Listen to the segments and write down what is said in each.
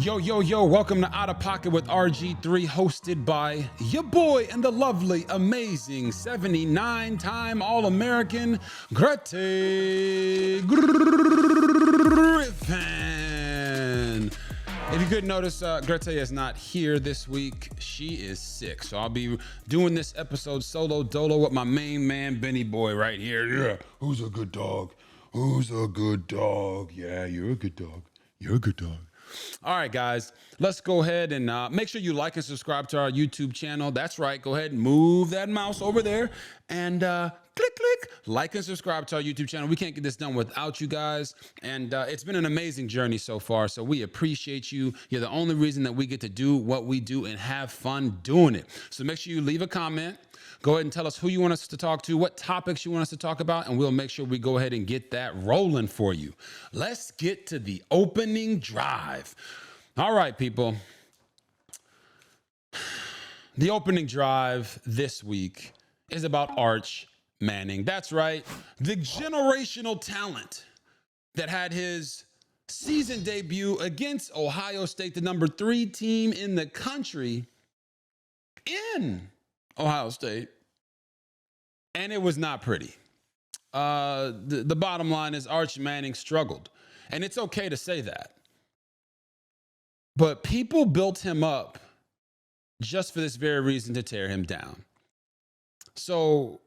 Yo, welcome to Out of Pocket with RG3, hosted by your boy and the lovely, amazing 79-time All-American Grete Griffin. If you couldn't notice, Grete is not here this week. She is sick, so I'll be doing this episode solo dolo with my main man, Benny Boy, right here. Yeah, who's a good dog? Who's a good dog? Yeah, you're a good dog. You're a good dog. All right, guys, let's go ahead and make sure you like and subscribe to our YouTube channel. That's right. Go ahead and move that mouse over there and click, like and subscribe to our YouTube channel. We can't get this done without you guys. And it's been an amazing journey so far. So we appreciate you. You're the only reason that we get to do what we do and have fun doing it. So make sure you leave a comment. Go ahead and tell us who you want us to talk to, what topics you want us to talk about, and we'll make sure we go ahead and get that rolling for you. Let's get to the opening drive. All right, people. The opening drive this week is about Arch Manning. That's right, the generational talent that had his season debut against Ohio State, the number 3 team in the country, in Ohio State, and it was not pretty. The bottom line is Arch Manning struggled, and it's okay to say that. But people built him up just for this very reason, to tear him down. So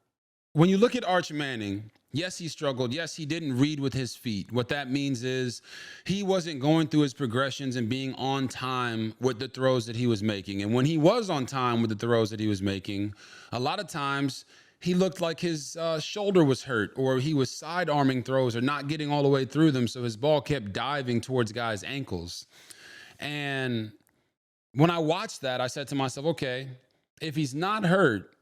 when you look at Arch Manning, yes, he struggled. Yes, he didn't read with his feet. What that means is he wasn't going through his progressions and being on time with the throws that he was making. And when he was on time with the throws that he was making, a lot of times he looked like his shoulder was hurt, or he was side-arming throws or not getting all the way through them, so his ball kept diving towards guys' ankles. And when I watched that, I said to myself, okay, if he's not hurt,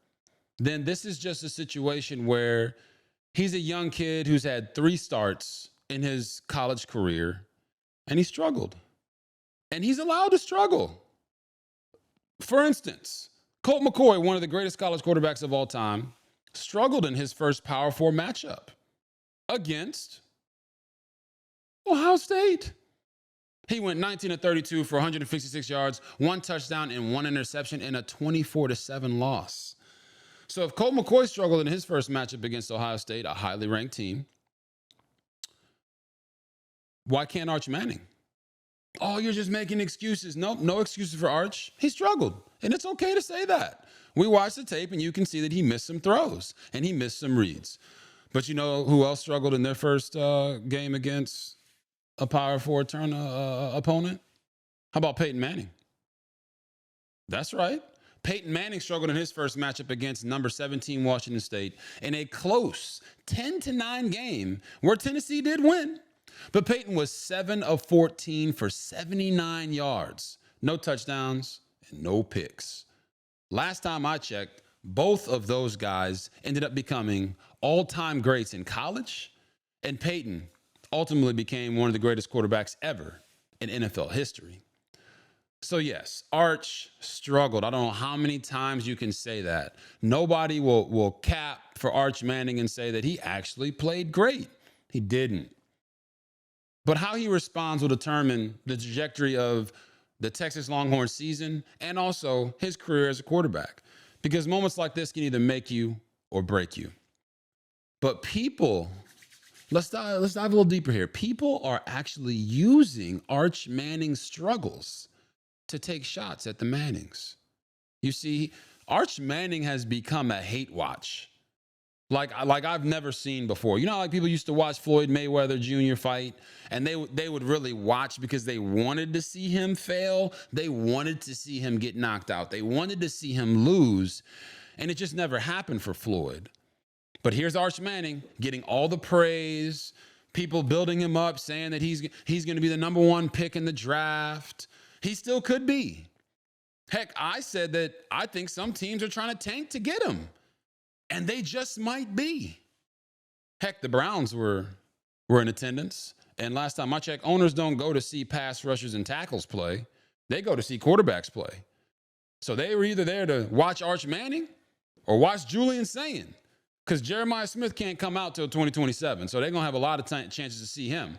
then this is just a situation where he's a young kid who's had 3 starts in his college career, and he struggled. And he's allowed to struggle. For instance, Colt McCoy, one of the greatest college quarterbacks of all time, struggled in his first Power 4 matchup against Ohio State. He went 19 of 32 for 156 yards, 1 touchdown, and 1 interception in a 24-7 loss. So if Colt McCoy struggled in his first matchup against Ohio State, a highly ranked team, why can't Arch Manning? Oh, you're just making excuses. Nope, no excuses for Arch. He struggled, and it's okay to say that. We watched the tape, and you can see that he missed some throws, and he missed some reads. But you know who else struggled in their first game against a Power 4 opponent? How about Peyton Manning? That's right. Peyton Manning struggled in his first matchup against number 17 Washington State in a close 10-9 game where Tennessee did win. But Peyton was 7 of 14 for 79 yards, no touchdowns, and no picks. Last time I checked, both of those guys ended up becoming all-time greats in college, and Peyton ultimately became one of the greatest quarterbacks ever in NFL history. So yes, Arch struggled. I don't know how many times you can say that. Nobody will cap for Arch Manning and say that he actually played great. He didn't. But how he responds will determine the trajectory of the Texas Longhorns season and also his career as a quarterback. Because moments like this can either make you or break you. But people, let's dive a little deeper here. People are actually using Arch Manning's struggles to take shots at the Mannings. You see, Arch Manning has become a hate watch. Like I've never seen before. You know how like people used to watch Floyd Mayweather Jr. fight, and they would really watch because they wanted to see him fail. They wanted to see him get knocked out. They wanted to see him lose, and it just never happened for Floyd. But here's Arch Manning getting all the praise, people building him up, saying that he's going to be the number 1 pick in the draft. He still could be. Heck, I said that I think some teams are trying to tank to get him. And they just might be. Heck, the Browns were in attendance. And last time I checked, owners don't go to see pass rushers and tackles play. They go to see quarterbacks play. So they were either there to watch Arch Manning or watch Julian Sayin, because Jeremiah Smith can't come out till 2027. So they're going to have a lot of chances to see him.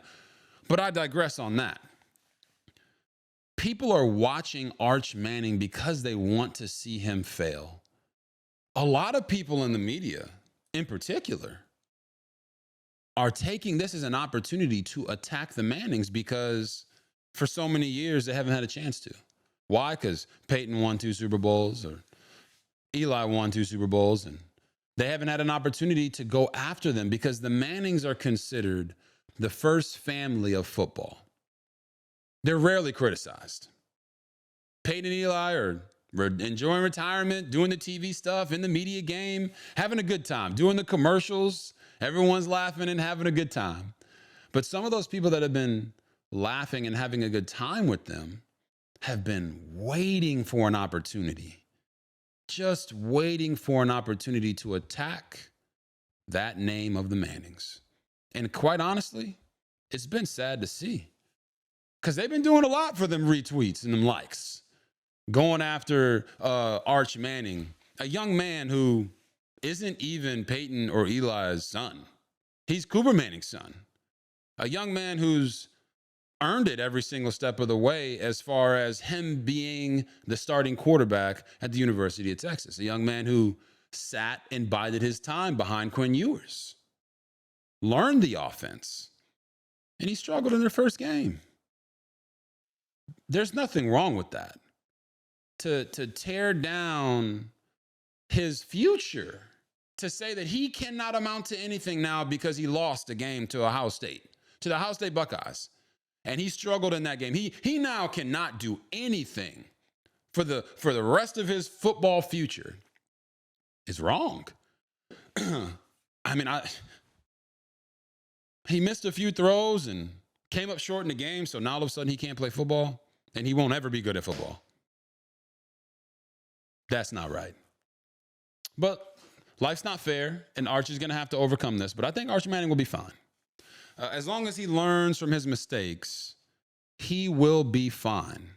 But I digress on that. people are watching Arch Manning because they want to see him fail. A lot of people in the media, in particular, are taking this as an opportunity to attack the Mannings because for so many years they haven't had a chance to. Why? Because Peyton won 2 Super Bowls or Eli won 2 Super Bowls, and they haven't had an opportunity to go after them because the Mannings are considered the first family of football. They're rarely criticized. Peyton and Eli are enjoying retirement, doing the TV stuff, in the media game, having a good time, doing the commercials. Everyone's laughing and having a good time. But some of those people that have been laughing and having a good time with them have been waiting for an opportunity, just waiting for an opportunity to attack that name of the Mannings. And quite honestly, it's been sad to see because they've been doing a lot for them retweets and them likes, going after Arch Manning, a young man who isn't even Peyton or Eli's son. He's Cooper Manning's son, a young man who's earned it every single step of the way as far as him being the starting quarterback at the University of Texas, a young man who sat and bided his time behind Quinn Ewers, learned the offense, and he struggled in their first game. There's nothing wrong with that. To tear down his future, to say that he cannot amount to anything now because he lost a game to Ohio State, to the Ohio State Buckeyes, and he struggled in that game. He now cannot do anything for the rest of his football future. Is wrong. I mean, he missed a few throws and came up short in the game, so now all of a sudden he can't play football and he won't ever be good at football. That's not right. But life's not fair, and Arch is going to have to overcome this. But I think Arch Manning will be fine. As long as he learns from his mistakes, he will be fine.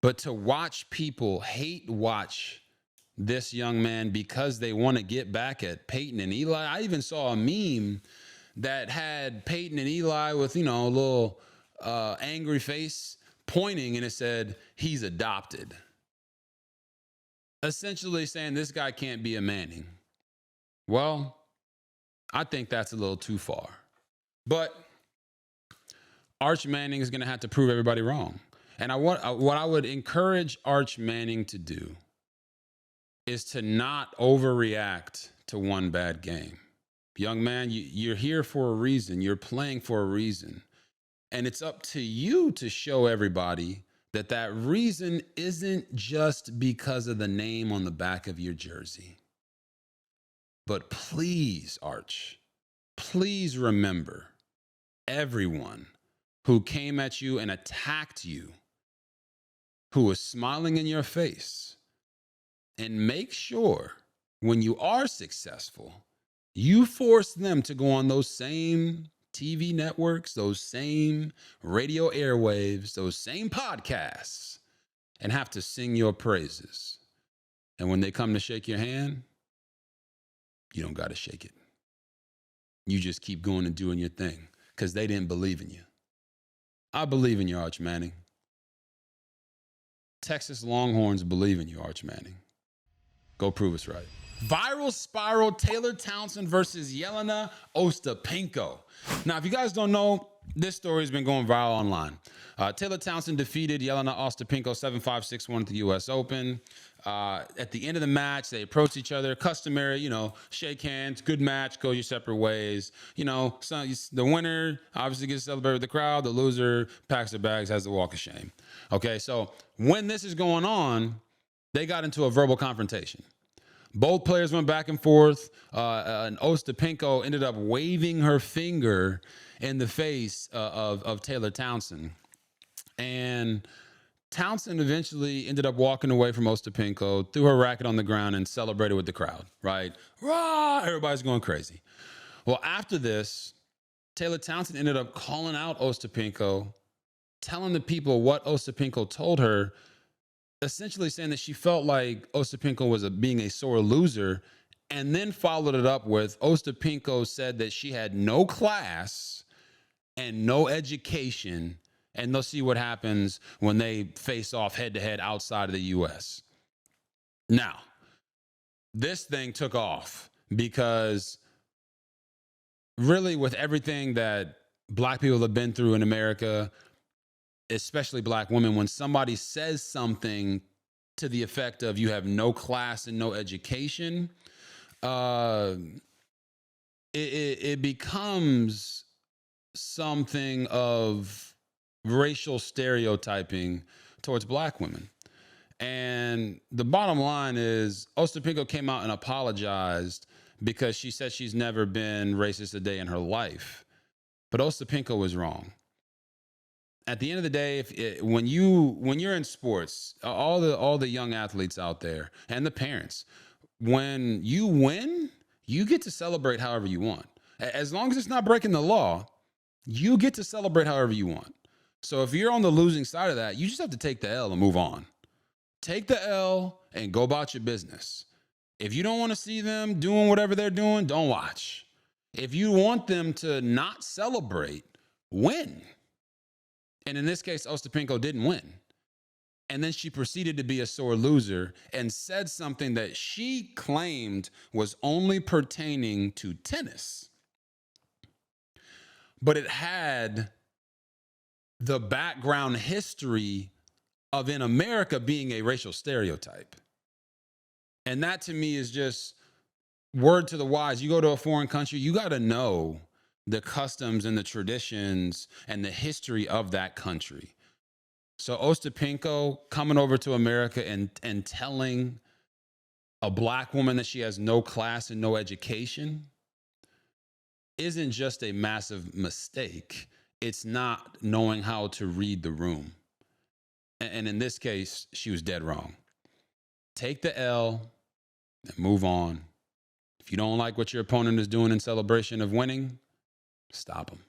But to watch people hate watch this young man because they want to get back at Peyton and Eli. I even saw a meme that had Peyton and Eli with, a little angry face pointing, and it said, he's adopted. Essentially saying this guy can't be a Manning. Well, I think that's a little too far. But Arch Manning is going to have to prove everybody wrong. And what I would encourage Arch Manning to do is to not overreact to one bad game. Young man, you're here for a reason. You're playing for a reason. And it's up to you to show everybody that reason isn't just because of the name on the back of your jersey. But please, Arch, please remember everyone who came at you and attacked you, who was smiling in your face, and make sure when you are successful, you force them to go on those same TV networks, those same radio airwaves, those same podcasts, and have to sing your praises. And when they come to shake your hand, you don't got to shake it. You just keep going and doing your thing because they didn't believe in you. I believe in you, Arch Manning. Texas Longhorns believe in you, Arch Manning. Go prove us right. Viral spiral, Taylor Townsend versus Jelena Ostapenko. Now, if you guys don't know, this story has been going viral online. Taylor Townsend defeated Jelena Ostapenko 7-5, 6-1 at the U.S. Open. At the end of the match, they approached each other, customary, shake hands, good match, go your separate ways. So the winner obviously gets to celebrate with the crowd. The loser packs their bags, has the walk of shame. Okay, so when this is going on, they got into a verbal confrontation. Both players went back and forth, and Ostapenko ended up waving her finger in the face of Taylor Townsend. And Townsend eventually ended up walking away from Ostapenko, threw her racket on the ground, and celebrated with the crowd, right? Rah! Everybody's going crazy. Well, after this, Taylor Townsend ended up calling out Ostapenko, telling the people what Ostapenko told her, essentially saying that she felt like Ostapenko was being a sore loser, and then followed it up with Ostapenko said that she had no class and no education and they'll see what happens when they face off head-to-head outside of the U.S. Now, this thing took off because really with everything that black people have been through in America, especially black women, when somebody says something to the effect of you have no class and no education, it becomes something of racial stereotyping towards black women. And the bottom line is Ostapenko came out and apologized because she said she's never been racist a day in her life. But Ostapenko was wrong. At the end of the day, when you're in sports, all the young athletes out there and the parents, when you win, you get to celebrate however you want. As long as it's not breaking the law, you get to celebrate however you want. So if you're on the losing side of that, you just have to take the L and move on. Take the L and go about your business. If you don't want to see them doing whatever they're doing, don't watch. If you want them to not celebrate, win. And in this case, Ostapenko didn't win. And then she proceeded to be a sore loser and said something that she claimed was only pertaining to tennis. But it had the background history of in America being a racial stereotype. And that to me is just word to the wise. You go to a foreign country, you got to know the customs and the traditions and the history of that country. So Ostapenko coming over to America and telling a black woman that she has no class and no education isn't just a massive mistake. It's not knowing how to read the room. And in this case, she was dead wrong. Take the L and move on. If you don't like what your opponent is doing in celebration of winning, stop them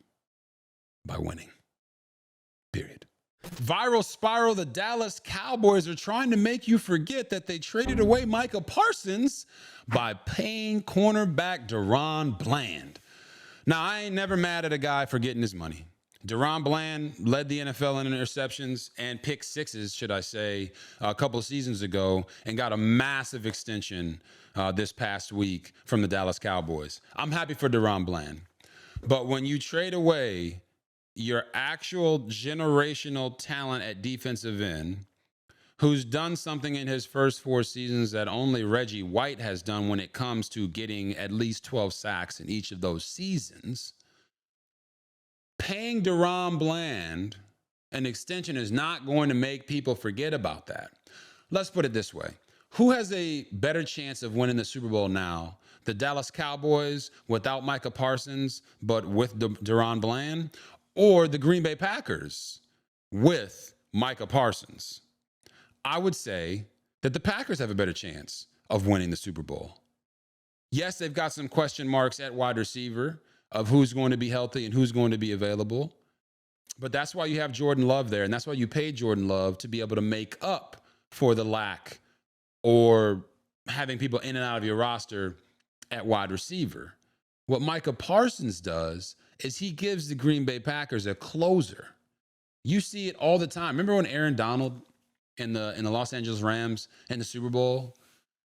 by winning. Period. Viral spiral, the Dallas Cowboys are trying to make you forget that they traded away Micah Parsons by paying cornerback Daron Bland. Now, I ain't never mad at a guy for getting his money. Daron Bland led the NFL in interceptions and pick sixes, should I say, a couple of seasons ago and got a massive extension this past week from the Dallas Cowboys. I'm happy for Daron Bland. But when you trade away your actual generational talent at defensive end, who's done something in his first 4 seasons that only Reggie White has done when it comes to getting at least 12 sacks in each of those seasons, paying Daron Bland an extension is not going to make people forget about that. Let's put it this way. Who has a better chance of winning the Super Bowl now? The Dallas Cowboys without Micah Parsons, but with Daron Bland, or the Green Bay Packers with Micah Parsons? I would say that the Packers have a better chance of winning the Super Bowl. Yes, they've got some question marks at wide receiver of who's going to be healthy and who's going to be available. But that's why you have Jordan Love there, and that's why you paid Jordan Love to be able to make up for the lack or having people in and out of your roster at wide receiver. What Micah Parsons does is he gives the Green Bay Packers a closer. You see it all the time. Remember when Aaron Donald in the Los Angeles Rams in the Super Bowl?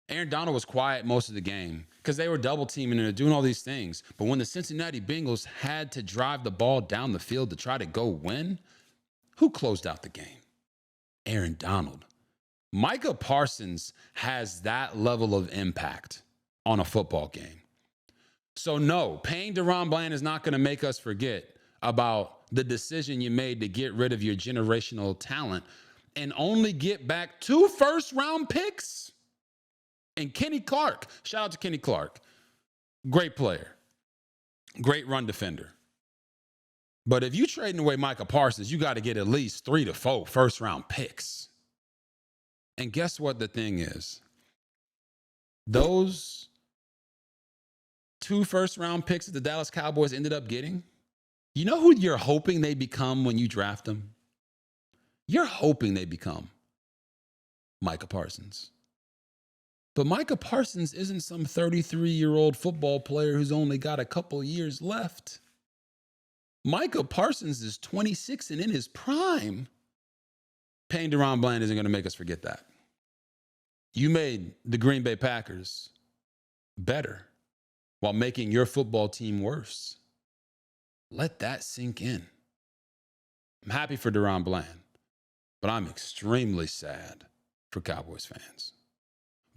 Aaron Donald was quiet most of the game because they were double teaming and doing all these things. But when the Cincinnati Bengals had to drive the ball down the field to try to go win, who closed out the game? Aaron Donald. Micah Parsons has that level of impact on a football game. So no, paying Daron Bland is not going to make us forget about the decision you made to get rid of your generational talent and only get back 2 first-round picks. And Kenny Clark, shout out to Kenny Clark. Great player. Great run defender. But if you're trading away Micah Parsons, you got to get at least 3 to 4 first-round picks. And guess what the thing is? Those 2 first-round picks that the Dallas Cowboys ended up getting, you know who you're hoping they become when you draft them? You're hoping they become Micah Parsons. But Micah Parsons isn't some 33-year-old football player who's only got a couple years left. Micah Parsons is 26 and in his prime. Paying Daron Bland isn't going to make us forget that. You made the Green Bay Packers better while making your football team worse. Let that sink in. I'm happy for Daron Bland, but I'm extremely sad for Cowboys fans.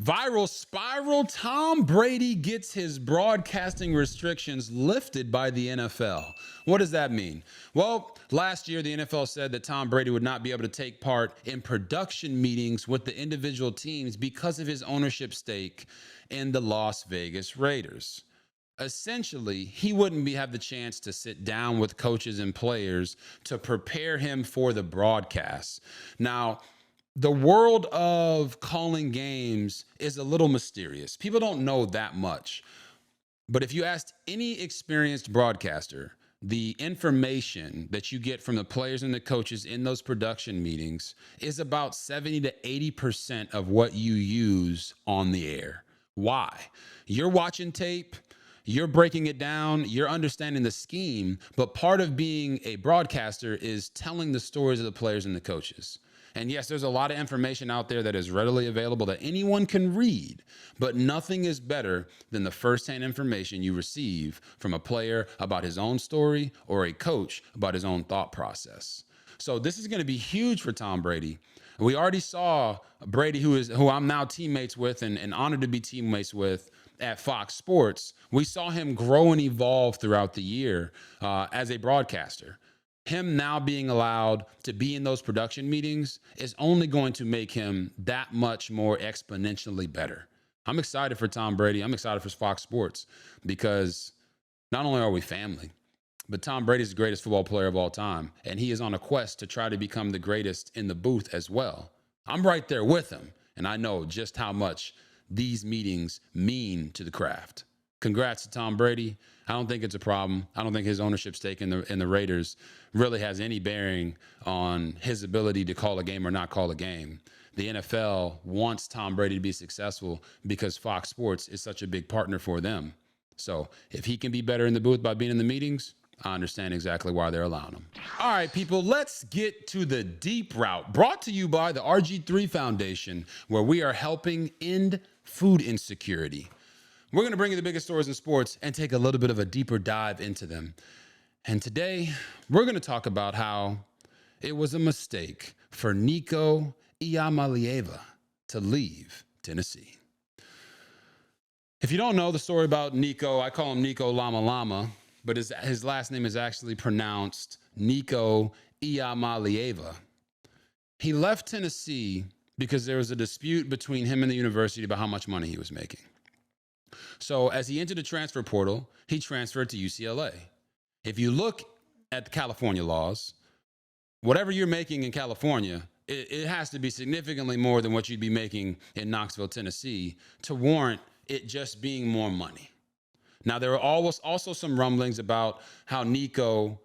Viral spiral, Tom Brady gets his broadcasting restrictions lifted by the NFL. What does that mean? Well, last year, the NFL said that Tom Brady would not be able to take part in production meetings with the individual teams because of his ownership stake in the Las Vegas Raiders. Essentially, he wouldn't have the chance to sit down with coaches and players to prepare him for the broadcast. Now, the world of calling games is a little mysterious. People don't know that much. But if you asked any experienced broadcaster, the information that you get from the players and the coaches in those production meetings is about 70 to 80% of what you use on the air. Why? You're watching tape, you're breaking it down, you're understanding the scheme, but part of being a broadcaster is telling the stories of the players and the coaches. And yes, there's a lot of information out there that is readily available that anyone can read, but nothing is better than the firsthand information you receive from a player about his own story or a coach about his own thought process. So this is going to be huge for Tom Brady. We already saw Brady, who I'm now teammates with and honored to be teammates with at Fox Sports. We saw him grow and evolve throughout the year as a broadcaster. Him now being allowed to be in those production meetings is only going to make him that much more exponentially better. I'm excited for Tom Brady. I'm excited for Fox Sports because not only are we family, but Tom Brady is the greatest football player of all time, and he is on a quest to try to become the greatest in the booth as well. I'm right there with him, and I know just how much these meetings mean to the craft. Congrats to Tom Brady. I don't think it's a problem. I don't think his ownership stake in the Raiders really has any bearing on his ability to call a game or not call a game. The NFL wants Tom Brady to be successful because Fox Sports is such a big partner for them. So if he can be better in the booth by being in the meetings, I understand exactly why they're allowing him. All right, people, let's get to the deep route, brought to you by the RG3 Foundation, where we are helping end food insecurity. We're going to bring you the biggest stories in sports and take a little bit of a deeper dive into them. And today, we're going to talk about how it was a mistake for Nico Iamaleava to leave Tennessee. If you don't know the story about Nico, I call him Nico Iamaleava, but his last name is actually pronounced Nico Iamaleava. He left Tennessee because there was a dispute between him and the university about how much money he was making. So as he entered the transfer portal, he transferred to UCLA. If you look at the California laws, whatever you're making in California, it has to be significantly more than what you'd be making in Knoxville, Tennessee, to warrant it just being more money. Now, there were also some rumblings about how Nico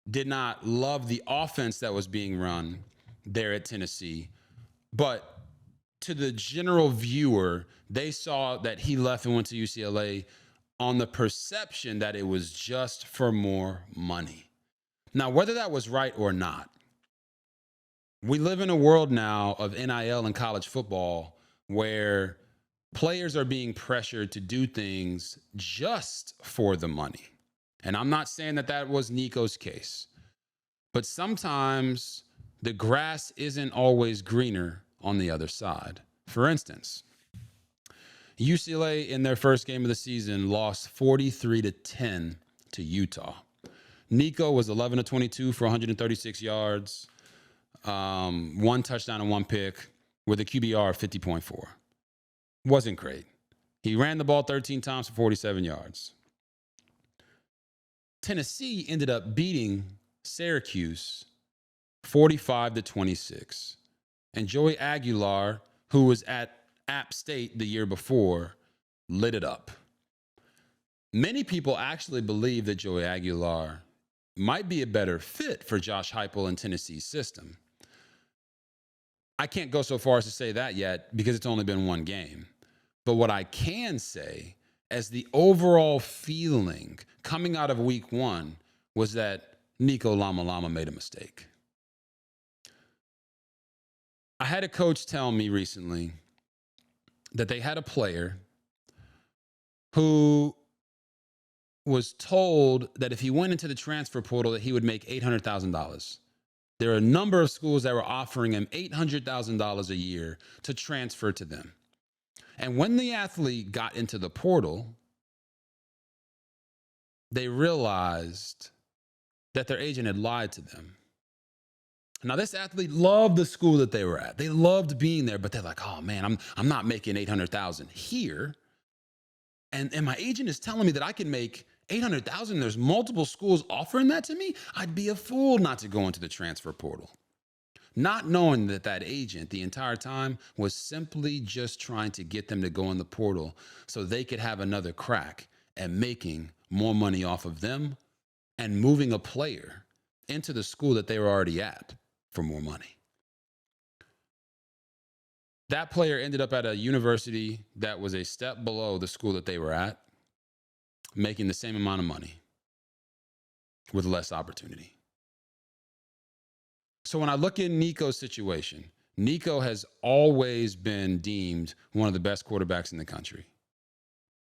did not love the offense that was being run there at Tennessee, but to the general viewer, they saw that he left and went to UCLA on the perception that it was just for more money. Now, whether that was right or not, we live in a world now of NIL and college football where players are being pressured to do things just for the money. And I'm not saying that that was Nico's case, but sometimes the grass isn't always greener on the other side. For instance, UCLA in their first game of the season lost 43-10 to Utah. Nico was 11 of 22 for 136 yards, one touchdown and one pick with a QBR of 50.4. Wasn't great. He ran the ball 13 times for 47 yards. Tennessee ended up beating Syracuse 45-26. And Joey Aguilar, who was at App State the year before, lit it up. Many people actually believe that Joey Aguilar might be a better fit for Josh Heupel in Tennessee's system. I can't go so far as to say that yet because it's only been one game. But what I can say as the overall feeling coming out of week one was that Nico Iamaleava made a mistake. I had a coach tell me recently that they had a player who was told that if he went into the transfer portal that he would make $800,000. There are a number of schools that were offering him $800,000 a year to transfer to them. And when the athlete got into the portal, they realized that their agent had lied to them. Now, this athlete loved the school that they were at. They loved being there, but they're like, oh man, I'm not making $800,000 here. And my agent is telling me that I can make $800,000. There's multiple schools offering that to me. I'd be a fool not to go into the transfer portal. Not knowing that that agent the entire time was simply just trying to get them to go in the portal so they could have another crack at making more money off of them and moving a player into the school that they were already at for more money. That player ended up at a university that was a step below the school that they were at, making the same amount of money with less opportunity. So when I look at Nico's situation, Nico has always been deemed one of the best quarterbacks in the country.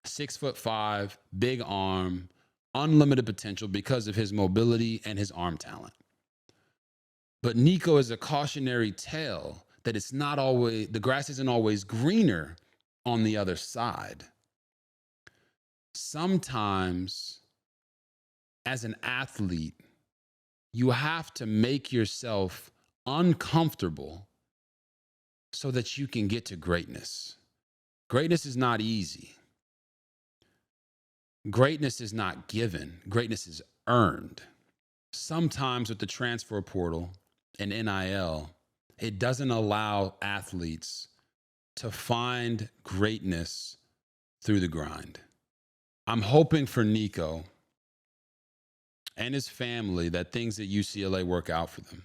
6'5", big arm, unlimited potential because of his mobility and his arm talent. But Nico is a cautionary tale that it's not always, the grass isn't always greener on the other side. Sometimes, as an athlete, you have to make yourself uncomfortable so that you can get to greatness. Greatness is not easy. Greatness is not given. Greatness is earned. Sometimes with the transfer portal and NIL, it doesn't allow athletes to find greatness through the grind. I'm hoping for Nico and his family that things at UCLA work out for them.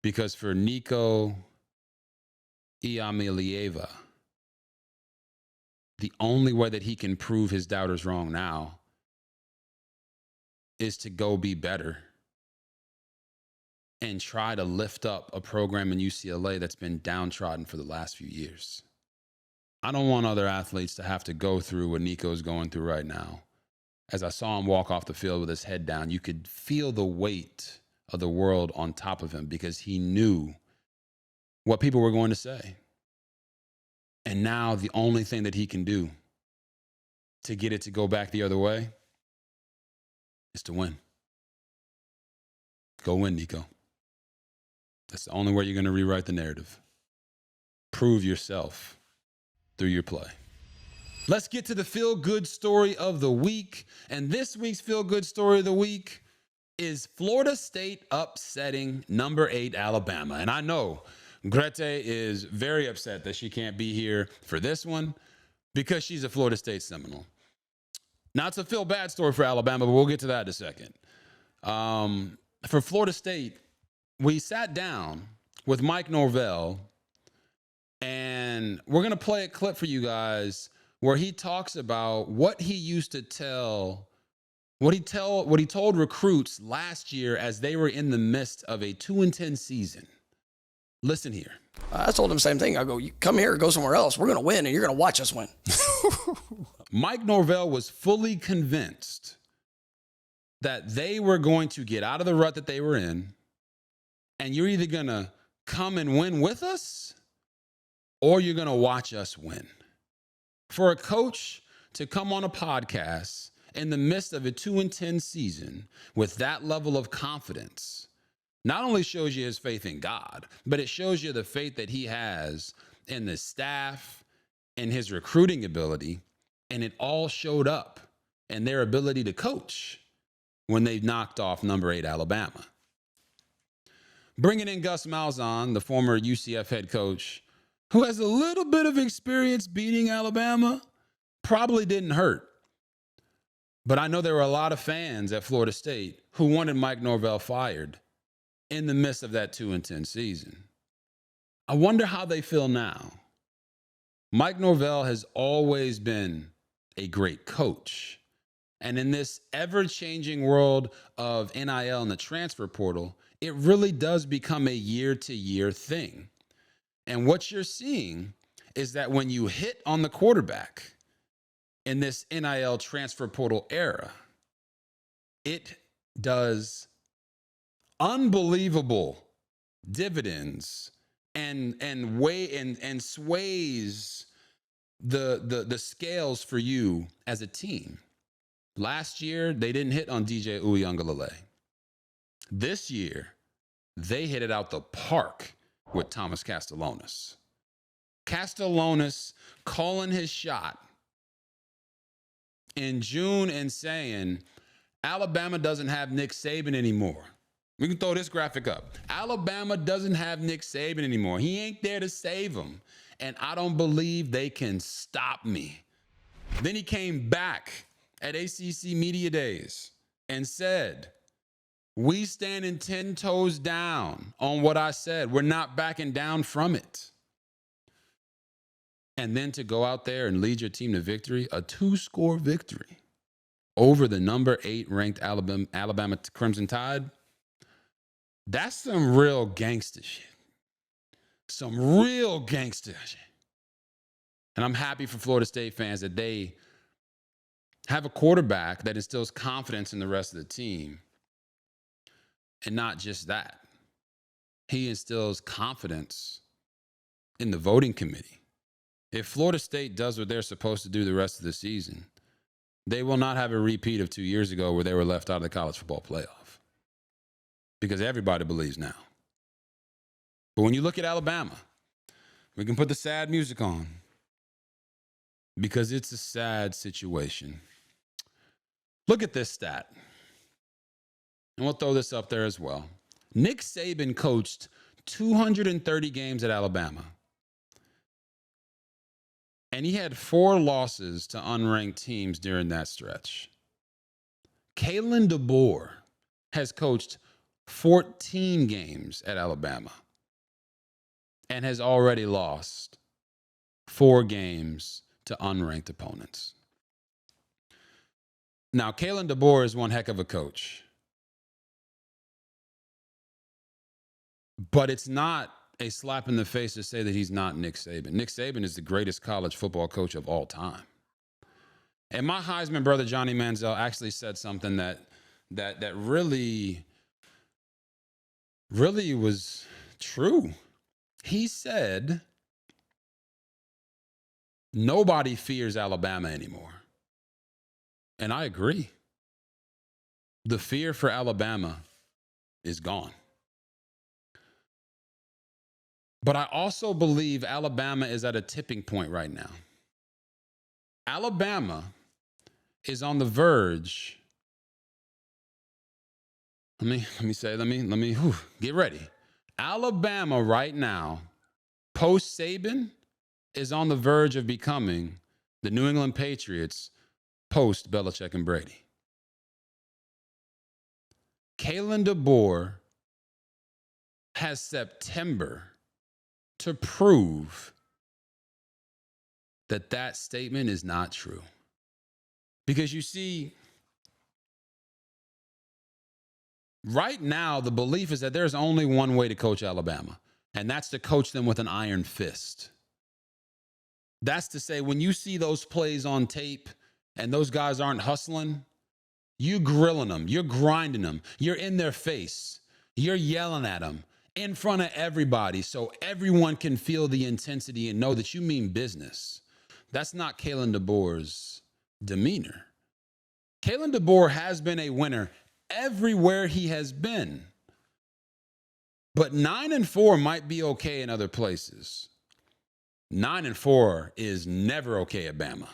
Because for Nico Iamaleava, the only way that he can prove his doubters wrong now is to go be better and try to lift up a program in UCLA that's been downtrodden for the last few years. I don't want other athletes to have to go through what Nico's going through right now. As I saw him walk off the field with his head down, you could feel the weight of the world on top of him because he knew what people were going to say. And now the only thing that he can do to get it to go back the other way is to win. Go win, Nico. That's the only way you're going to rewrite the narrative. Prove yourself through your play. Let's get to the feel-good story of the week. And this week's feel-good story of the week is Florida State upsetting number 8 Alabama. And I know Grete is very upset that she can't be here for this one because she's a Florida State Seminole. Now, it's a feel-bad story for Alabama, but we'll get to that in a second. For Florida State, we sat down with Mike Norvell, and we're going to play a clip for you guys where he talks about what he used to tell, what he told recruits last year as they were in the midst of a 2-10 season. Listen here. I told him the same thing. I go, you come here or go somewhere else. We're going to win, and you're going to watch us win. Mike Norvell was fully convinced that they were going to get out of the rut that they were in, and you're either going to come and win with us, or you're going to watch us win. For a coach to come on a podcast in the midst of a 2-10 season with that level of confidence not only shows you his faith in God, but it shows you the faith that he has in the staff and his recruiting ability, and it all showed up in their ability to coach when they knocked off number 8 Alabama. Bringing in Gus Malzahn, the former UCF head coach, who has a little bit of experience beating Alabama, probably didn't hurt. But I know there were a lot of fans at Florida State who wanted Mike Norvell fired in the midst of that 2-10 season. I wonder how they feel now. Mike Norvell has always been a great coach, And in this ever-changing world of NIL and the transfer portal, it really does become a year-to-year thing. And what you're seeing is that when you hit on the quarterback in this NIL transfer portal era, it does unbelievable dividends and sways the scales for you as a team. Last year, they didn't hit on DJ Uiagalelei. This year, they hit it out the park with Thomas Castellanos. Castellanos calling his shot in June and saying, Alabama doesn't have Nick Saban anymore. We can throw this graphic up. Alabama doesn't have Nick Saban anymore. He ain't there to save them. And I don't believe they can stop me. Then he came back at ACC Media Days and said, we standing 10 toes down on what I said. We're not backing down from it. And then to go out there and lead your team to victory, a 2-score victory over the number 8 ranked Alabama Crimson Tide, that's some real gangster shit. Some real gangster shit. And I'm happy for Florida State fans that they have a quarterback that instills confidence in the rest of the team. And not just that. He instills confidence in the voting committee. If Florida State does what they're supposed to do the rest of the season, they will not have a repeat of 2 years ago where they were left out of the college football playoff. Because everybody believes now. But when you look at Alabama, we can put the sad music on. Because it's a sad situation. Look at this stat. And we'll throw this up there as well. Nick Saban coached 230 games at Alabama. And he had 4 losses to unranked teams during that stretch. Kalen DeBoer has coached 14 games at Alabama and has already lost 4 games to unranked opponents. Now, Kalen DeBoer is one heck of a coach. But it's not a slap in the face to say that he's not Nick Saban. Nick Saban is the greatest college football coach of all time. And my Heisman brother, Johnny Manziel, actually said something that really was true. He said, nobody fears Alabama anymore. And I agree. The fear for Alabama is gone. But I also believe Alabama is at a tipping point right now. Alabama is on the verge. Let me get ready. Alabama right now, post Saban, is on the verge of becoming the New England Patriots post Belichick and Brady. Kalen DeBoer has September to prove that statement is not true. Because you see, right now, the belief is that there's only one way to coach Alabama, and that's to coach them with an iron fist. That's to say, when you see those plays on tape and those guys aren't hustling, you grilling them, you're grinding them, you're in their face, you're yelling at them in front of everybody so everyone can feel the intensity and know that you mean business. That's not Kalen DeBoer's demeanor. Kalen DeBoer has been a winner everywhere he has been. But 9-4 might be okay in other places. 9-4 is never okay at Bama.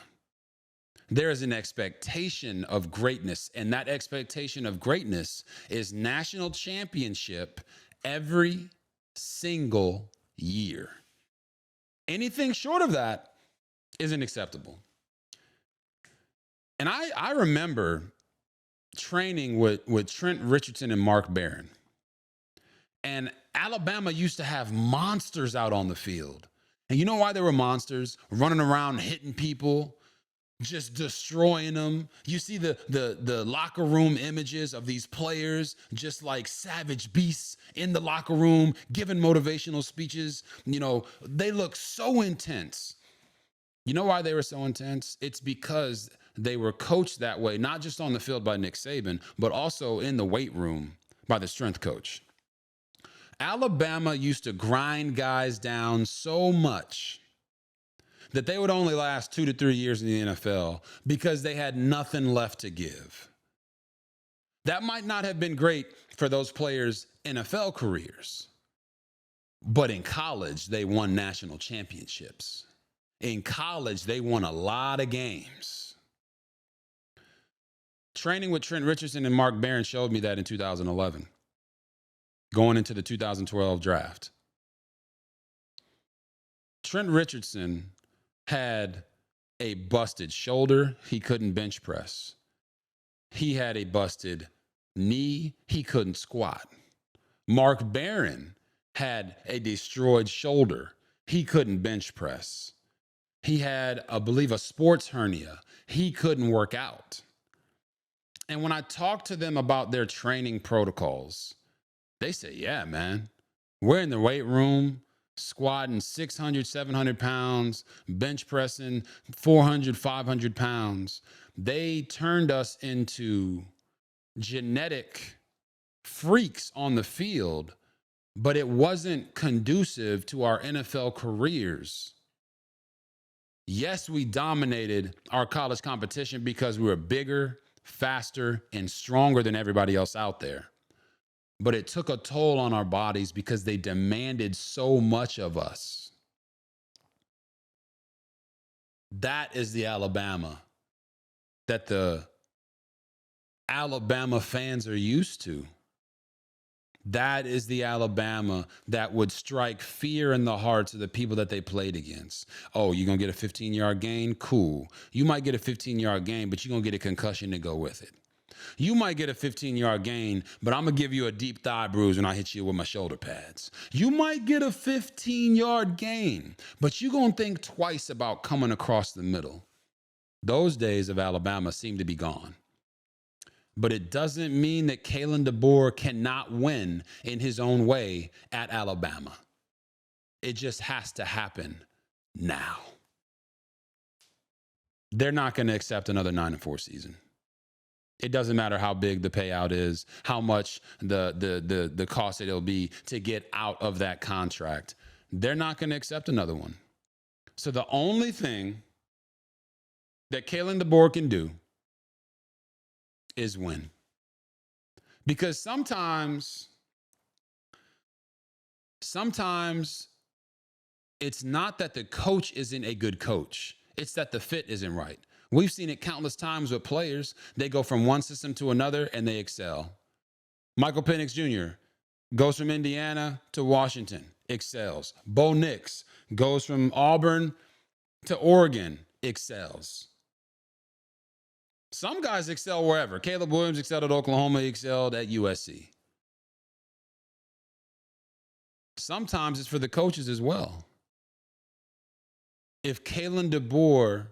There is an expectation of greatness, and that expectation of greatness is national championship every single year. Anything short of that isn't acceptable. And I remember training with Trent Richardson and Mark Barron. And Alabama used to have monsters out on the field. And you know why they were monsters? Running around, hitting people. just destroying them. You see the locker room images of these players just like savage beasts in the locker room giving motivational speeches. You know, they look so intense. You know why they were so intense? It's because they were coached that way, not just on the field by Nick Saban, but also in the weight room by the strength coach. Alabama used to grind guys down so much that they would only last 2 to 3 years in the NFL because they had nothing left to give. That might not have been great for those players' NFL careers, but in college, they won national championships. In college, they won a lot of games. Training with Trent Richardson and Mark Barron showed me that in 2011, going into the 2012 draft. Trent Richardson had a busted shoulder. He couldn't bench press. He had a busted knee. He couldn't squat. Mark Barron had a destroyed shoulder. He couldn't bench press. He had, I believe, a sports hernia. He couldn't work out. And when I talked to them about their training protocols, they say, yeah, man, we're in the weight room, squatting 600, 700 pounds, bench pressing 400, 500 pounds. They turned us into genetic freaks on the field, but it wasn't conducive to our NFL careers. Yes, we dominated our college competition because we were bigger, faster, and stronger than everybody else out there. But it took a toll on our bodies because they demanded so much of us. That is the Alabama that the Alabama fans are used to. That is the Alabama that would strike fear in the hearts of the people that they played against. Oh, you're going to get a 15-yard gain? Cool. You might get a 15-yard gain, but you're going to get a concussion to go with it. You might get a 15-yard gain, but I'm going to give you a deep thigh bruise when I hit you with my shoulder pads. You might get a 15-yard gain, but you're going to think twice about coming across the middle. Those days of Alabama seem to be gone. But it doesn't mean that Kalen DeBoer cannot win in his own way at Alabama. It just has to happen now. They're not going to accept another 9-4 season. It doesn't matter how big the payout is, how much the cost it'll be to get out of that contract. They're not going to accept another one. So the only thing that Kalen DeBoer can do is win. Because sometimes it's not that the coach isn't a good coach. It's that the fit isn't right. We've seen it countless times with players. They go from one system to another and they excel. Michael Penix Jr. goes from Indiana to Washington, excels. Bo Nix goes from Auburn to Oregon, excels. Some guys excel wherever. Caleb Williams excelled at Oklahoma, he excelled at USC. Sometimes it's for the coaches as well. If Kalen DeBoer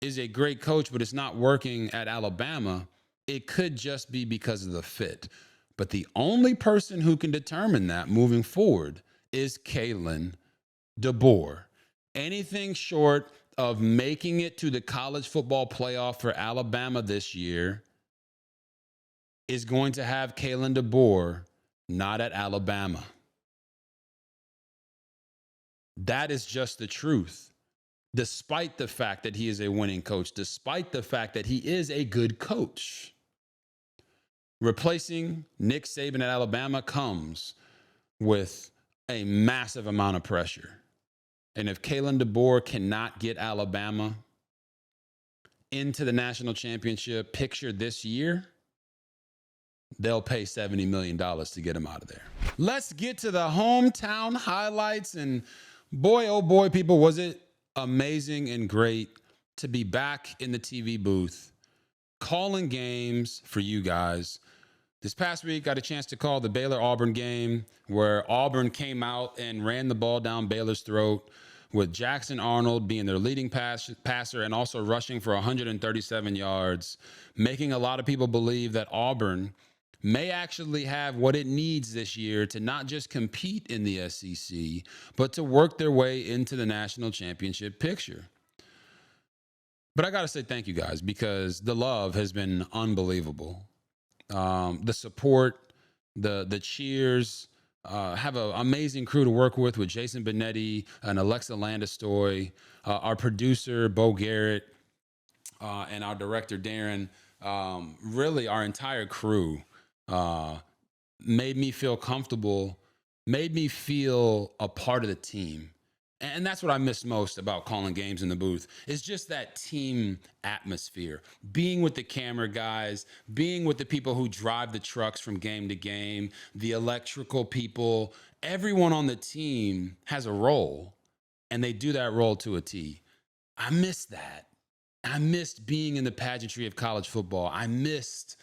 is a great coach, but it's not working at Alabama, it could just be because of the fit. But the only person who can determine that moving forward is Kalen DeBoer. Anything short of making it to the college football playoff for Alabama this year is going to have Kalen DeBoer not at Alabama. That is just the truth. Despite the fact that he is a winning coach, despite the fact that he is a good coach. Replacing Nick Saban at Alabama comes with a massive amount of pressure. And if Kalen DeBoer cannot get Alabama into the national championship picture this year, they'll pay $70 million to get him out of there. Let's get to the hometown highlights. And boy, oh boy, people, was it amazing and great to be back in the TV booth calling games for you guys. This past week, got a chance to call the Baylor-Auburn game where Auburn came out and ran the ball down Baylor's throat. with Jackson Arnold being their leading passer and also rushing for 137 yards, making a lot of people believe that Auburn may actually have what it needs this year to not just compete in the SEC, but to work their way into the national championship picture. But I got to say thank you guys, because the love has been unbelievable. The support, the cheers, have an amazing crew to work with Jason Benetti and Alexa Landestoy, our producer, Bo Garrett, and our director, Darren. Really, our entire crew made me feel comfortable, made me feel a part of the team. And that's what I miss most about calling games in the booth. It's just that team atmosphere. Being with the camera guys, being with the people who drive the trucks from game to game, the electrical people. Everyone on the team has a role, and they do that role to a T. I miss that. I missed being in the pageantry of college football. I missed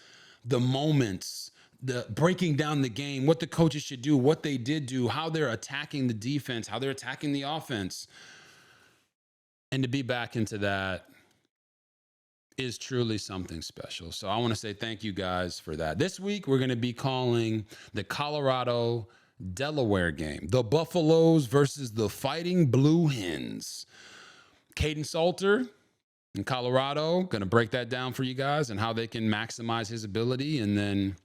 the moments, the breaking down the game, what the coaches should do, what they did do, how they're attacking the defense, how they're attacking the offense. And to be back into that is truly something special. So I want to say thank you guys for that. This week, we're going to be calling the Colorado-Delaware game, the Buffaloes versus the Fighting Blue Hens. Caden Salter in Colorado, going to break that down for you guys and how they can maximize his ability. And then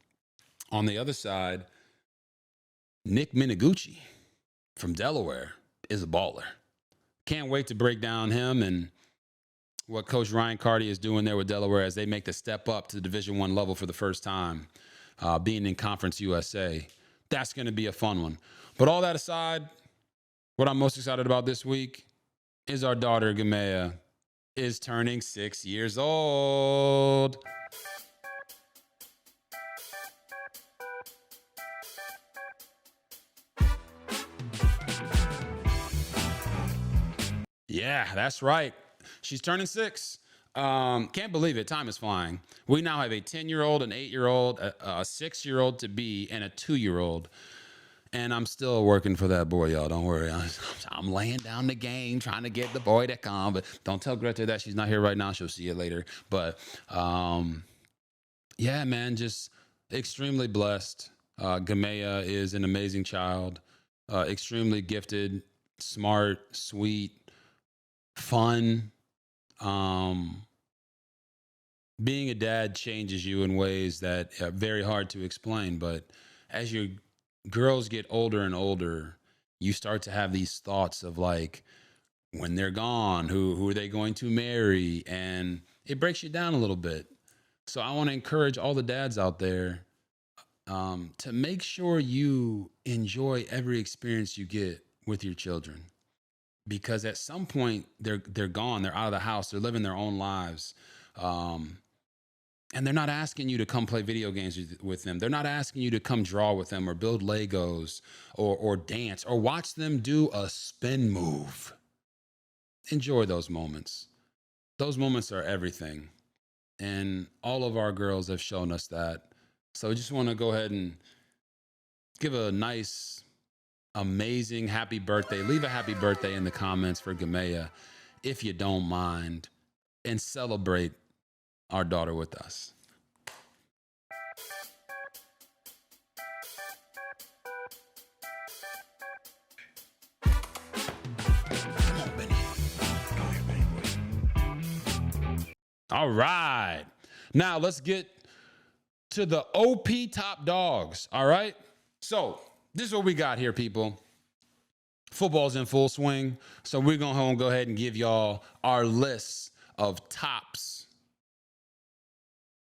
on the other side, Nick Minaguchi from Delaware is a baller. Can't wait to break down him and what Coach Ryan Carty is doing there with Delaware as they make the step up to the Division I level for the first time, being in Conference USA. That's going to be a fun one. But all that aside, what I'm most excited about this week is our daughter, Gamea, is turning 6 years old. Yeah, that's right. She's turning 6. Can't believe it. Time is flying. We now have a 10-year-old, an 8-year-old, a 6-year-old to be, and a 2-year-old. And I'm still working for that boy, y'all. Don't worry. I'm laying down the game, trying to get the boy to come. But don't tell Grete that. She's not here right now. She'll see you later. But yeah, man, just extremely blessed. Gamea is an amazing child, extremely gifted, smart, sweet, fun. Being a dad changes you in ways that are very hard to explain. But as your girls get older and older, you start to have these thoughts of like, when they're gone, who are they going to marry? And it breaks you down a little bit. So I want to encourage all the dads out there to make sure you enjoy every experience you get with your children. Because at some point they're gone, they're out of the house, they're living their own lives. And they're not asking you to come play video games with them. They're not asking you to come draw with them or build Legos or dance or watch them do a spin move. Enjoy those moments. Those moments are everything. And all of our girls have shown us that. So I just want to go ahead and give a nice, amazing happy birthday. Leave a happy birthday in the comments for Gamea, if you don't mind, and celebrate our daughter with us. Come on, Benny. Come here, Benny. All right. Now let's get to the OP top dogs. All right. So this is what we got here, people. Football's in full swing. So we're going to go ahead and give y'all our list of tops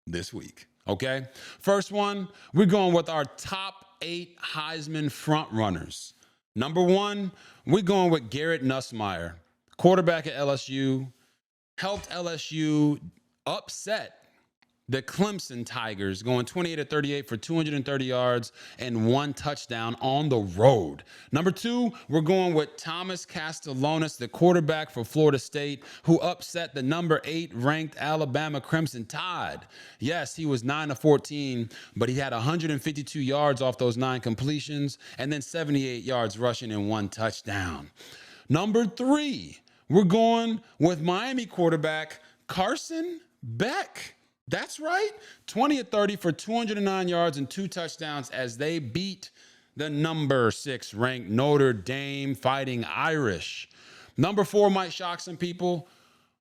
this week. Okay. First one, we're going with our top 8 Heisman front runners. Number 1, we're going with Garrett Nussmeier, quarterback at LSU, helped LSU upset the Clemson Tigers, going 28-38 for 230 yards and 1 touchdown on the road. Number 2, we're going with Thomas Castellanos, the quarterback for Florida State, who upset the number 8 ranked Alabama Crimson Tide. Yes, he was 9-14, but he had 152 yards off those 9 completions and then 78 yards rushing and 1 touchdown. Number 3, we're going with Miami quarterback Carson Beck. That's right. 20 of 30 for 209 yards and 2 touchdowns as they beat the number 6 ranked Notre Dame Fighting Irish. Number 4 might shock some people,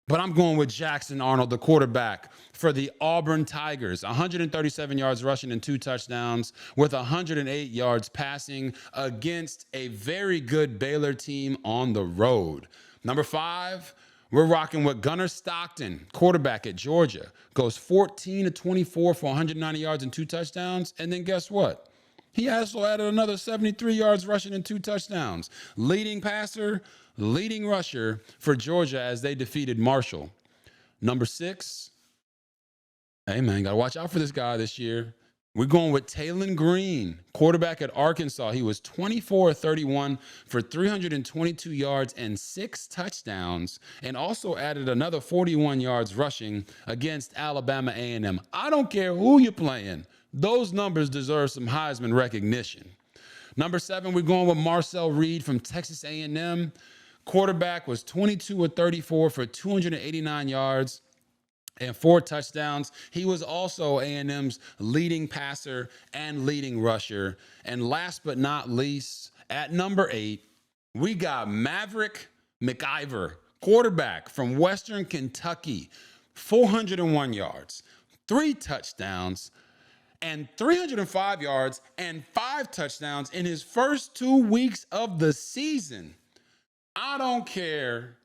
but I'm going with Jackson Arnold, the quarterback for the Auburn Tigers. 137 yards rushing and 2 touchdowns with 108 yards passing against a very good Baylor team on the road. Number 5, we're rocking with Gunnar Stockton, quarterback at Georgia. Goes 14 of 24 for 190 yards and 2 touchdowns. And then guess what? He also added another 73 yards rushing and 2 touchdowns. Leading passer, leading rusher for Georgia as they defeated Marshall. Number 6, hey man, got to watch out for this guy this year. We're going with Taylon Green, quarterback at Arkansas. He was 24 of 31 for 322 yards and 6 touchdowns, and also added another 41 yards rushing against Alabama A&M. I don't care who you're playing. Those numbers deserve some Heisman recognition. Number 7, we're going with Marcel Reed from Texas A&M. Quarterback was 22 of 34 for 289 yards and 4 touchdowns. He was also A&M's leading passer and leading rusher. And last but not least, at number 8, we got Maverick McIver, quarterback from Western Kentucky. 401 yards, 3 touchdowns, and 305 yards and 5 touchdowns in his first 2 weeks of the season. I don't care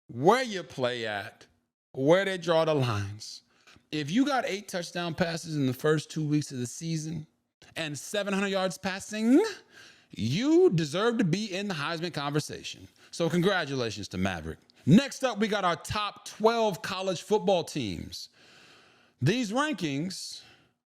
where you play at, where they draw the lines. If you got 8 touchdown passes in the first 2 weeks of the season and 700 yards passing, you deserve to be in the Heisman conversation. So congratulations to Maverick. Next up, we got our top 12 college football teams. These rankings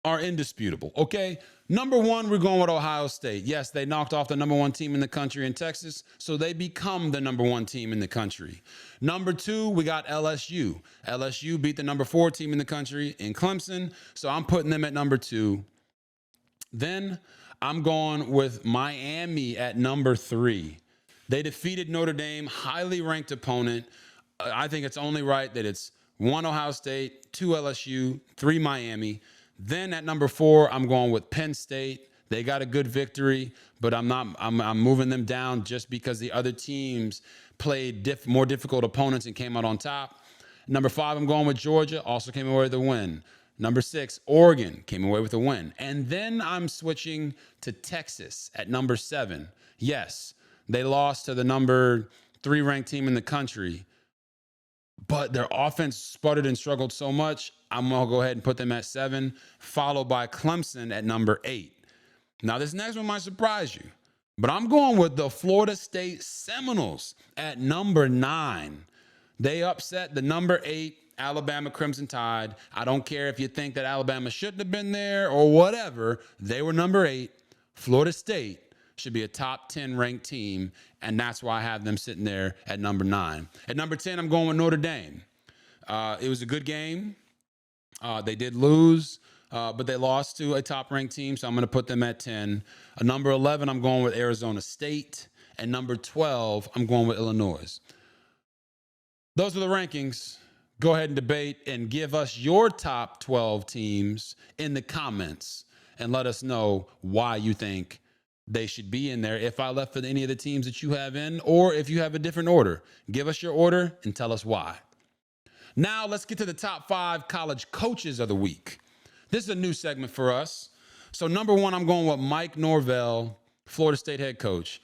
are indisputable, okay? Number 1, we're going with Ohio State. Yes, they knocked off the number 1 team in the country in Texas, so they become the number 1 team in the country. Number 2, we got LSU. LSU beat the number 4 team in the country in Clemson, so I'm putting them at number 2. Then I'm going with Miami at number 3. They defeated Notre Dame, highly ranked opponent. I think it's only right that it's 1 Ohio State, 2 LSU, 3 Miami. Then at number 4, I'm going with Penn State. They got a good victory, but I'm moving them down just because the other teams played more difficult opponents and came out on top. Number 5, I'm going with Georgia, also came away with a win. Number 6, Oregon came away with a win. And then I'm switching to Texas at number 7. Yes, they lost to the number 3 ranked team in the country, but their offense sputtered and struggled so much, I'm going to go ahead and put them at 7, followed by Clemson at number 8. Now, this next one might surprise you, but I'm going with the Florida State Seminoles at number 9. They upset the number 8 Alabama Crimson Tide. I don't care if you think that Alabama shouldn't have been there or whatever. They were number 8. Florida State should be a top 10 ranked team, and that's why I have them sitting there at number 9. At number 10, I'm going with Notre Dame. It was a good game. They did lose, but they lost to a top-ranked team, so I'm going to put them at 10. Number 11, I'm going with Arizona State. And number 12, I'm going with Illinois. Those are the rankings. Go ahead and debate and give us your top 12 teams in the comments and let us know why you think they should be in there. If I left for any of the teams that you have in, or if you have a different order, give us your order and tell us why. Now let's get to the top 5 college coaches of the week. This is a new segment for us. So number 1, I'm going with Mike Norvell, Florida State head coach.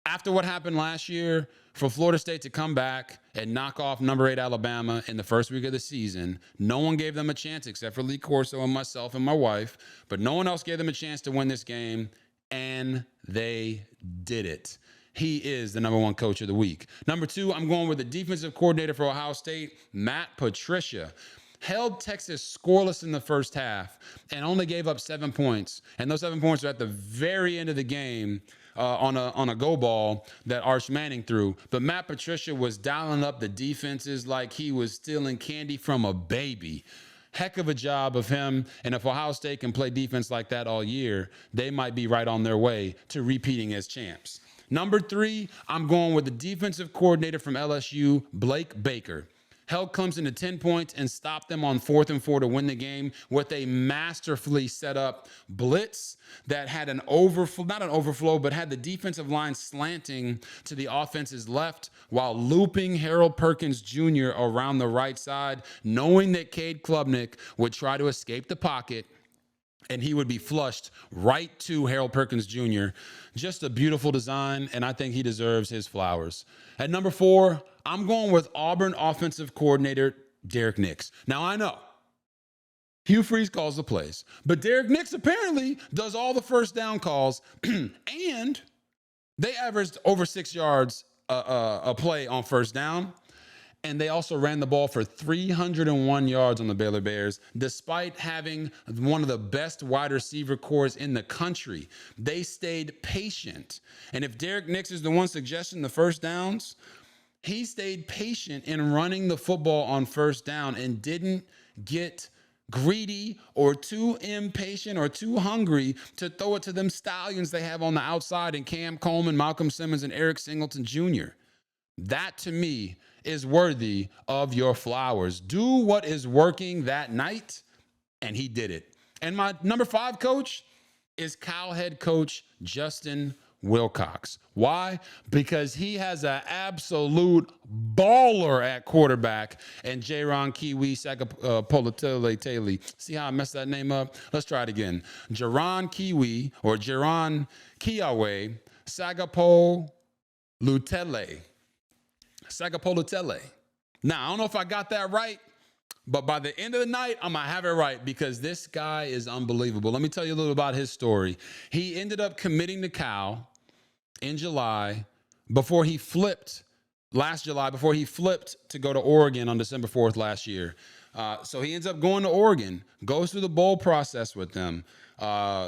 After what happened last year, for Florida State to come back and knock off number 8 Alabama in the first week of the season, no one gave them a chance except for Lee Corso and myself and my wife, but no one else gave them a chance to win this game, and they did it. He is the number 1 coach of the week. Number 2, I'm going with the defensive coordinator for Ohio State, Matt Patricia. Held Texas scoreless in the first half and only gave up 7 points. And those 7 points are at the very end of the game on a go ball that Arch Manning threw. But Matt Patricia was dialing up the defenses like he was stealing candy from a baby. Heck of a job of him. And if Ohio State can play defense like that all year, they might be right on their way to repeating as champs. Number 3, I'm going with the defensive coordinator from LSU, Blake Baker. Held Clemson to 10 points and stopped them on 4th and 4 to win the game with a masterfully set up blitz that had an overflow, not an overflow, but had the defensive line slanting to the offense's left while looping Harold Perkins Jr. around the right side, knowing that Cade Klubnik would try to escape the pocket and he would be flushed right to Harold Perkins Jr. Just a beautiful design, and I think he deserves his flowers. At number 4, I'm going with Auburn offensive coordinator Derek Nix. Now, I know Hugh Freeze calls the plays, but Derek Nix apparently does all the first down calls, and they averaged over 6 yards a play on first down. And they also ran the ball for 301 yards on the Baylor Bears, despite having one of the best wide receiver cores in the country. They stayed patient. And if Derek Nix is the one suggesting the first downs, he stayed patient in running the football on first down and didn't get greedy or too impatient or too hungry to throw it to them stallions they have on the outside in Cam Coleman, Malcolm Simmons, and Eric Singleton Jr. That, to me, is worthy of your flowers. Do what is working that night, and he did it. And my number 5 coach is Cal head coach Justin Wilcox. Why? Because he has an absolute baller at quarterback, and Jaron Kiwi Sagapolutele. See how I messed that name up? Let's try it again. Jaron Kiwi or Jaron Kiawe Sagapolutele. Now, I don't know if I got that right, but by the end of the night, I'm going to have it right because this guy is unbelievable. Let me tell you a little about his story. He ended up committing to Cal in July last July, before he flipped to go to Oregon on December 4th last year. So he ends up going to Oregon, goes through the bowl process with them,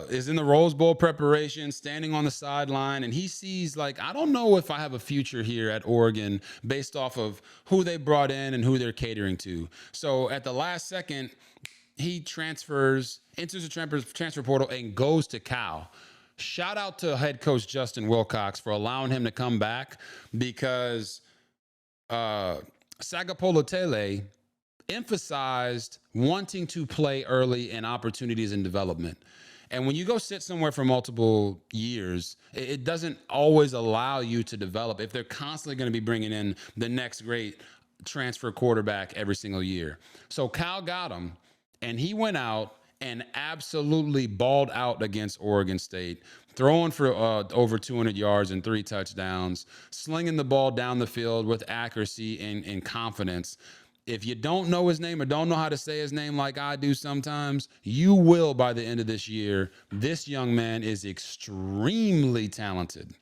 is in the Rose Bowl preparation, standing on the sideline, and he sees, like, I don't know if I have a future here at Oregon based off of who they brought in and who they're catering to. So at the last second, he enters the transfer portal and goes to Cal. Shout out to head coach Justin Wilcox for allowing him to come back because Sagapolutele emphasized wanting to play early and opportunities in development. And when you go sit somewhere for multiple years, it doesn't always allow you to develop if they're constantly going to be bringing in the next great transfer quarterback every single year. So Cal got him, and he went out and absolutely balled out against Oregon State, throwing for over 200 yards and 3 touchdowns, slinging the ball down the field with accuracy and confidence. If you don't know his name or don't know how to say his name like I do sometimes, you will by the end of this year. This young man is extremely talented.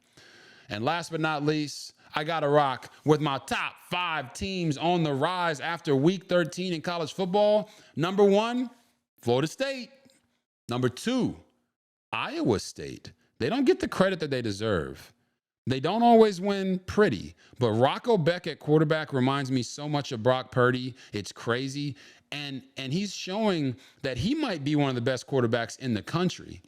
And last but not least, I got to rock with my top 5 teams on the rise after week 13 in college football. Number 1, Florida State. Number 2, Iowa State. They don't get the credit that they deserve. They don't always win pretty, but Rocco Beck at quarterback reminds me so much of Brock Purdy. It's crazy. And he's showing that he might be one of the best quarterbacks in the country.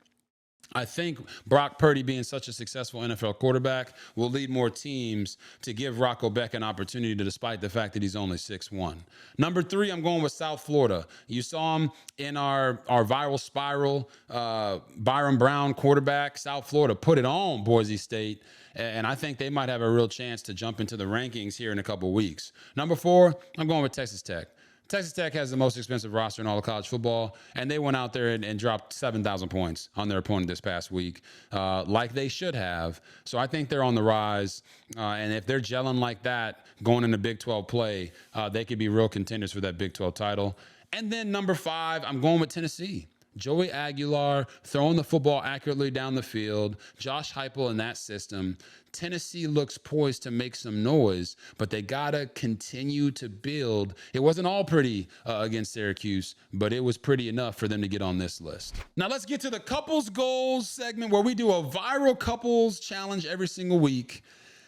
I think Brock Purdy being such a successful NFL quarterback will lead more teams to give Rocco Beck an opportunity despite the fact that he's only 6'1". Number 3, I'm going with South Florida. You saw him in our viral spiral. Byron Brown quarterback, South Florida put it on Boise State. And I think they might have a real chance to jump into the rankings here in a couple weeks. Number 4, I'm going with Texas Tech. Texas Tech has the most expensive roster in all of college football, and they went out there and dropped 7,000 points on their opponent this past week, like they should have. So I think they're on the rise, and if they're gelling like that going into Big 12 play, they could be real contenders for that Big 12 title. And then number 5, I'm going with Tennessee. Joey Aguilar throwing the football accurately down the field, Josh Heupel in that system. Tennessee looks poised to make some noise, but they got to continue to build. It wasn't all pretty against Syracuse, but it was pretty enough for them to get on this list. Now let's get to the couples goals segment where we do a viral couples challenge every single week.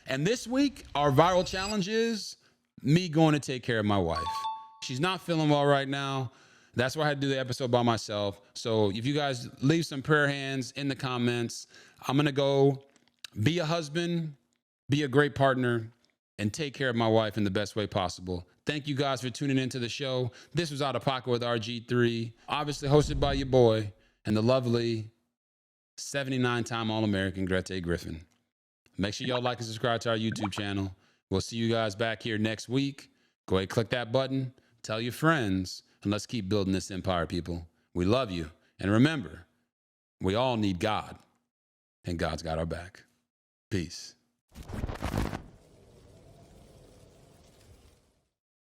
And this week, our viral challenge is me going to take care of my wife. She's not feeling well right now. That's why I had to do the episode by myself. So if you guys leave some prayer hands in the comments, I'm going to go Be a husband, be a great partner, and take care of my wife in the best way possible. Thank you guys for tuning into the show. This was Out of Pocket with RG3, obviously hosted by your boy and the lovely 79-time All-American Grete Griffin. Make sure y'all like and subscribe to our YouTube channel. We'll see you guys back here next week. Go ahead, click that button, tell your friends, and let's keep building this empire, people. We love you. And remember, we all need God, and God's got our back. Peace.